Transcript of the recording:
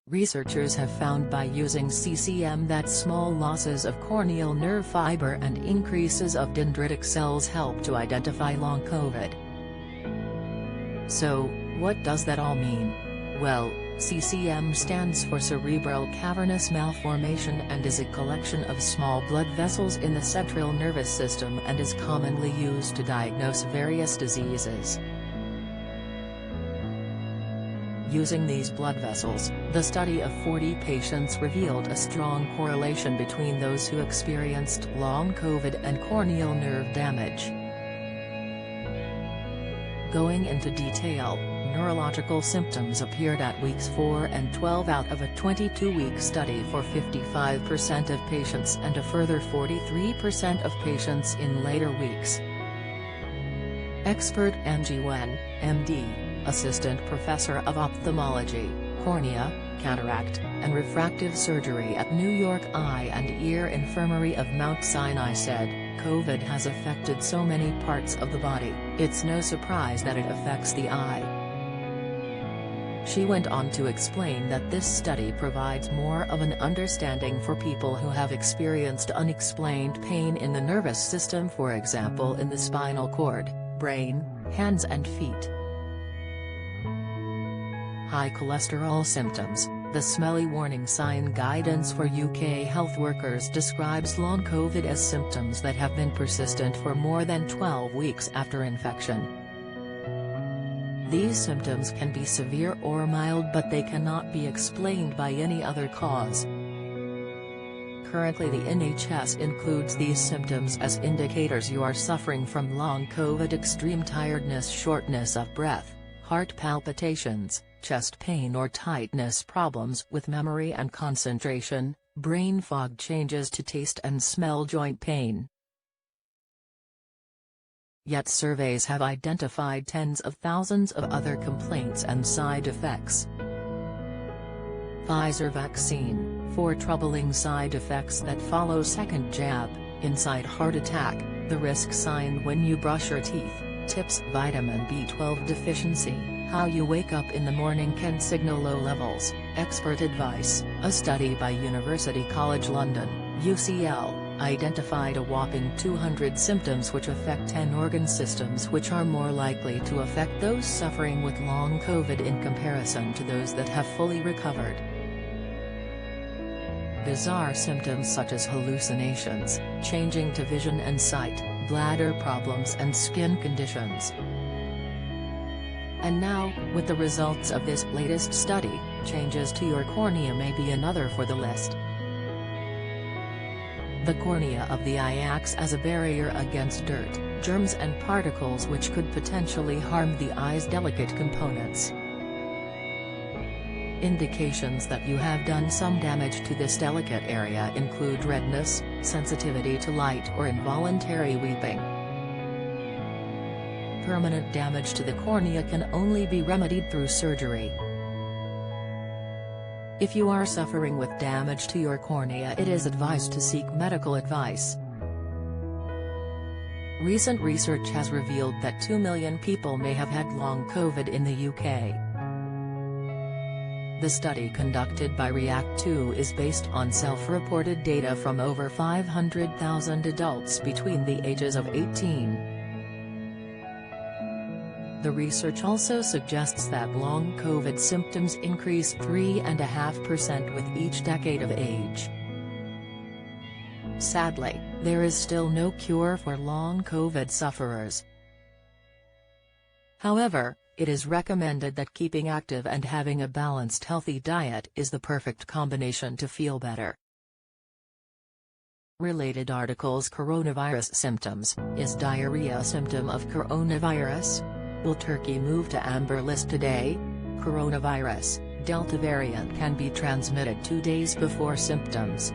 Researchers have found by using CCM that small losses of corneal nerve fiber and increases of dendritic cells help to identify long COVID. So, what does that all mean? Well, CCM stands for cerebral cavernous malformation and is a collection of small blood vessels in the central nervous system and is commonly used to diagnose various diseases. Using these blood vessels, the study of 40 patients revealed a strong correlation between those who experienced long COVID and corneal nerve damage. Going into detail, neurological symptoms appeared at weeks 4 and 12 out of a 22-week study for 55% of patients and a further 43% of patients in later weeks. Expert Angie Wen, MD, Assistant Professor of Ophthalmology, Cornea, Cataract, and Refractive Surgery at New York Eye and Ear Infirmary of Mount Sinai said, "COVID has affected so many parts of the body, it's no surprise that it affects the eye." She went on to explain that this study provides more of an understanding for people who have experienced unexplained pain in the nervous system, for example in the spinal cord, brain, hands and feet. High cholesterol symptoms. The smelly warning sign guidance for UK health workers describes long COVID as symptoms that have been persistent for more than 12 weeks after infection. These symptoms can be severe or mild, but they cannot be explained by any other cause. Currently, the NHS includes these symptoms as indicators you are suffering from long COVID: extreme tiredness, shortness of breath, heart palpitations, chest pain or tightness, problems with memory and concentration, brain fog, changes to taste and smell, joint pain. Yet surveys have identified tens of thousands of other complaints and side effects. Pfizer vaccine, 4 troubling side effects that follow second jab: inside heart attack, the risk sign when you brush your teeth, tips, vitamin B12 deficiency, how you wake up in the morning can signal low levels, expert advice. A study by University College London, UCL, identified a whopping 200 symptoms which affect 10 organ systems, which are more likely to affect those suffering with long COVID in comparison to those that have fully recovered. Bizarre symptoms such as hallucinations, changing to vision and sight, bladder problems and skin conditions. And now, with the results of this latest study, changes to your cornea may be another for the list. The cornea of the eye acts as a barrier against dirt, germs and particles which could potentially harm the eye's delicate components. Indications that you have done some damage to this delicate area include redness, sensitivity to light or involuntary weeping. Permanent damage to the cornea can only be remedied through surgery. If you are suffering with damage to your cornea, it is advised to seek medical advice. Recent research has revealed that 2 million people may have had long COVID in the UK. The study conducted by REACT-2 is based on self-reported data from over 500,000 adults between the ages of 18. The research also suggests that long COVID symptoms increase 3.5% with each decade of age. Sadly, there is still no cure for long COVID sufferers. However, it is recommended that keeping active and having a balanced, healthy diet is the perfect combination to feel better. Related articles: Coronavirus symptoms. Is diarrhea a symptom of coronavirus? Will Turkey move to amber list today? Coronavirus, Delta variant can be transmitted 2 days before symptoms.